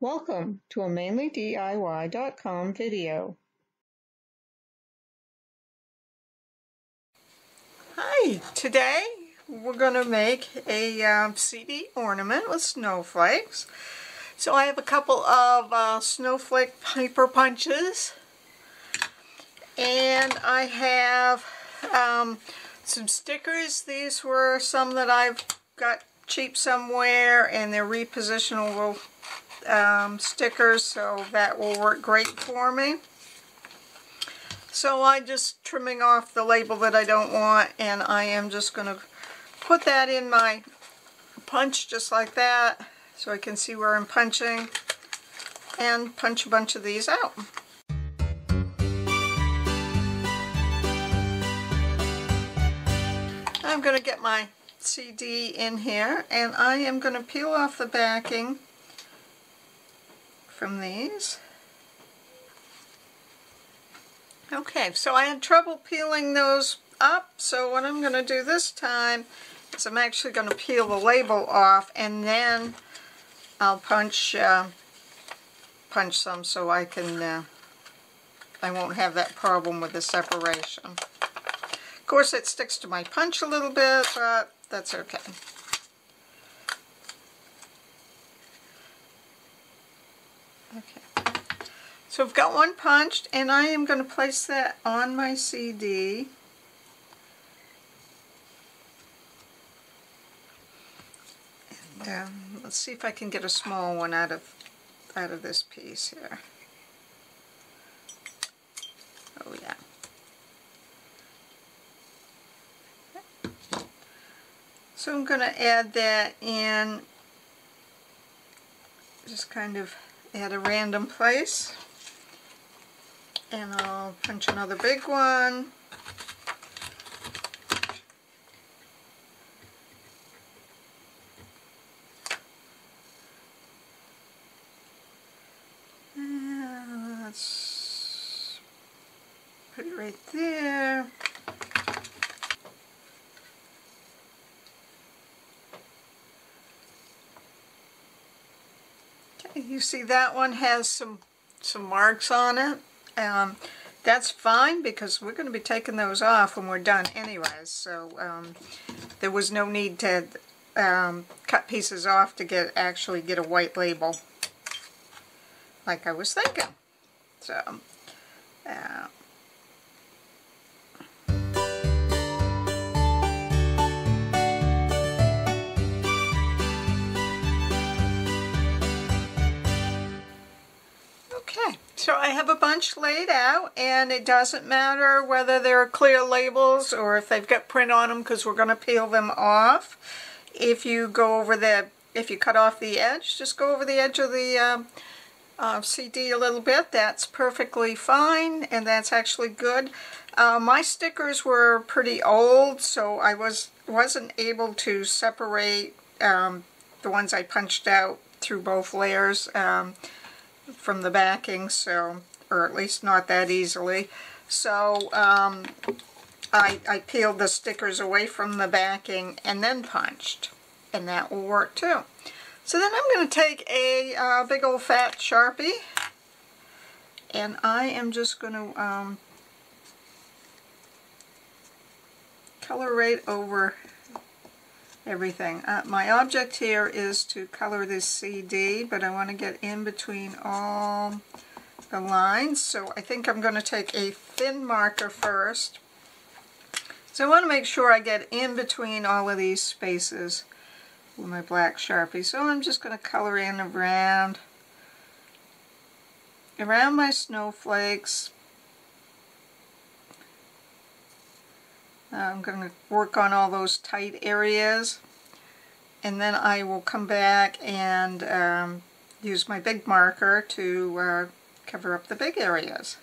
Welcome to a MainelyDIY.com video. Hi, today we're going to make a CD ornament with snowflakes. So I have a couple of snowflake paper punches, and I have some stickers. These were some that I've got cheap somewhere, and they're repositionable stickers, so that will work great for me. So I'm just trimming off the label that I don't want, and I am just going to put that in my punch just like that, so I can see where I'm punching, and punch a bunch of these out. I'm going to get my CD in here, and I am going to peel off the backing from these. Okay, so I had trouble peeling those up, so what I'm going to do this time is I'm actually going to peel the label off, and then I'll punch some so I can I won't have that problem with the separation. Of course, it sticks to my punch a little bit, but that's okay. Okay, so I've got one punched, and I am going to place that on my CD. And let's see if I can get a small one out of this piece here. Oh yeah. So I'm going to add that in, just kind of at a random place, and I'll punch another big one. And let's put it right there. You see that one has some marks on it. That's fine because we're going to be taking those off when we're done anyways. So there was no need to cut pieces off to actually get a white label like I was thinking. So So I have a bunch laid out, and it doesn't matter whether they're clear labels or if they've got print on them, because we're going to peel them off. If you cut off the edge, just go over the edge of the CD a little bit. That's perfectly fine, and that's actually good. My stickers were pretty old, so I wasn't able to separate the ones I punched out through both layers from the backing, so, or at least not that easily. So I peeled the stickers away from the backing and then punched, and that will work too. So then I'm going to take a big old fat Sharpie, and I am just going to color right over everything. My object here is to color this CD, but I want to get in between all the lines, so I think I'm going to take a thin marker first. So I want to make sure I get in between all of these spaces with my black Sharpie. So I'm just going to color in around my snowflakes. I'm going to work on all those tight areas, and then I will come back and use my big marker to cover up the big areas.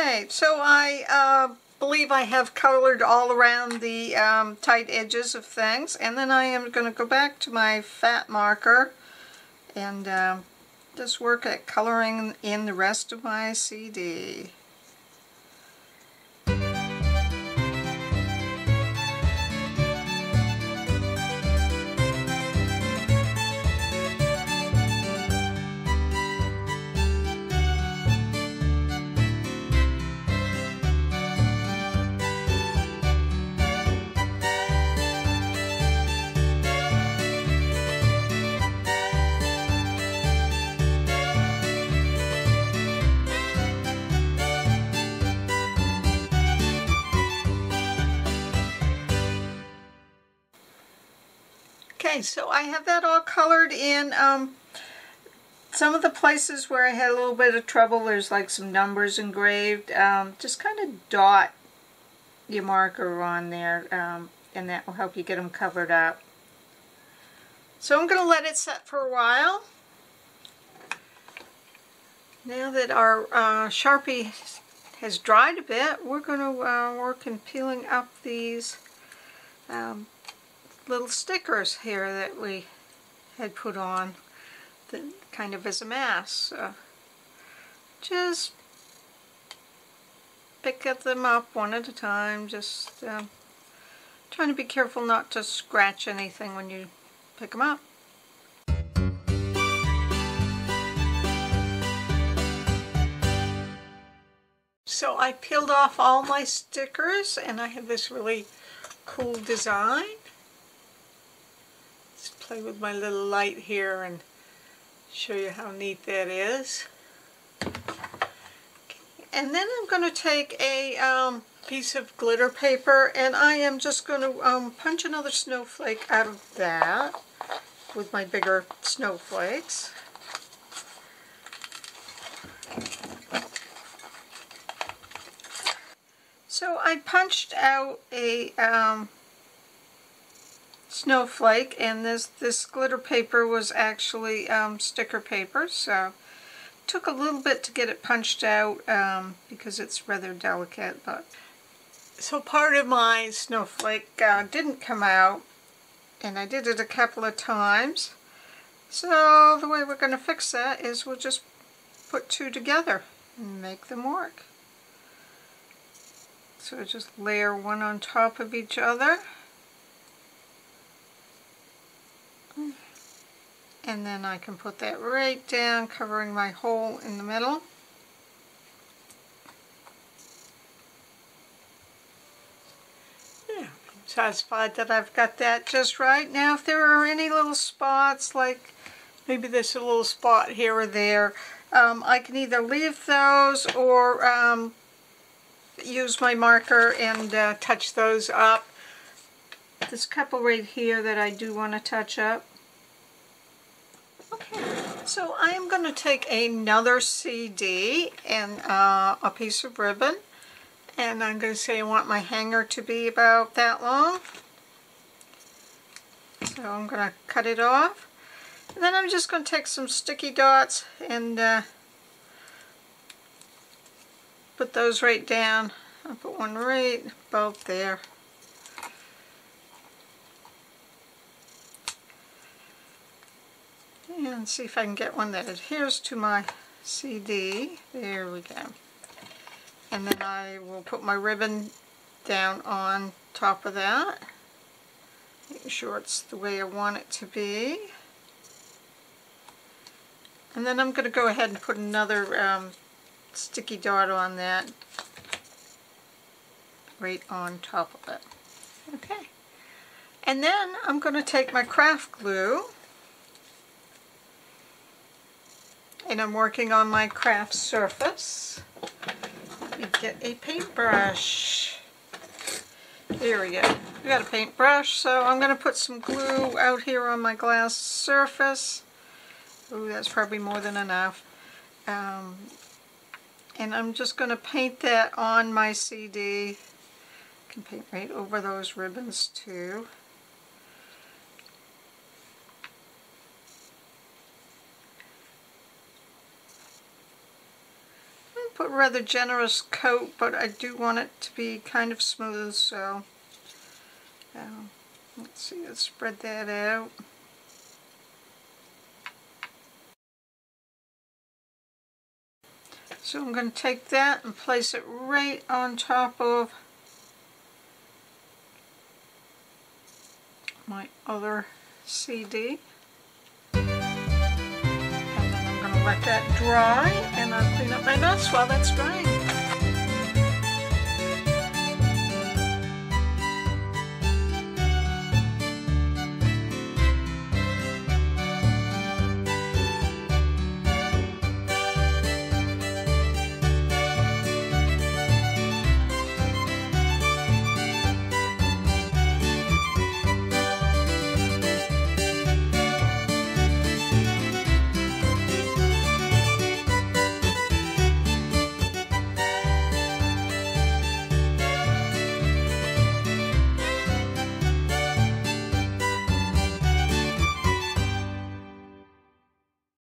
Okay, so I believe I have colored all around the tight edges of things, and then I am going to go back to my fat marker and just work at coloring in the rest of my CD. Okay, so I have that all colored in. Some of the places where I had a little bit of trouble, there's like some numbers engraved. Just kind of dot your marker on there, and that will help you get them covered up. So I'm going to let it set for a while. Now that our Sharpie has dried a bit, we're going to work in peeling up these little stickers here that we had put on, kind of as a mask. So just pick them up one at a time, just trying to be careful not to scratch anything when you pick them up. So I peeled off all my stickers, and I have this really cool design. Let's play with my little light here and show you how neat that is. Okay. And then I'm going to take a piece of glitter paper, and I am just going to punch another snowflake out of that with my bigger snowflakes. So I punched out a snowflake, and this glitter paper was actually sticker paper, so it took a little bit to get it punched out because it's rather delicate. But so part of my snowflake didn't come out, and I did it a couple of times. So the way we're going to fix that is we'll just put two together and make them work. So just layer one on top of each other. And then I can put that right down, covering my hole in the middle. Yeah, I'm satisfied that I've got that just right. Now if there are any little spots, like maybe there's a little spot here or there, I can either leave those or use my marker and touch those up. There's a couple right here that I do want to touch up. Okay, so I am going to take another CD and a piece of ribbon, and I'm going to say I want my hanger to be about that long. So I'm going to cut it off. And then I'm just going to take some sticky dots and put those right down. I'll put one right about there. And see if I can get one that adheres to my CD. There we go. And then I will put my ribbon down on top of that. Making sure it's the way I want it to be. And then I'm going to go ahead and put another sticky dot on that right on top of it. Okay. And then I'm going to take my craft glue, and I'm working on my craft surface. You get a paintbrush. There we go. We got a paintbrush, so I'm going to put some glue out here on my glass surface. Ooh, that's probably more than enough. And I'm just going to paint that on my CD. I can paint right over those ribbons too. put a rather generous coat, but I do want it to be kind of smooth, so let's see, let's spread that out. So I'm going to take that and place it right on top of my other CD. And then I'm going to let that dry, and I'll clean up my mess while that's drying.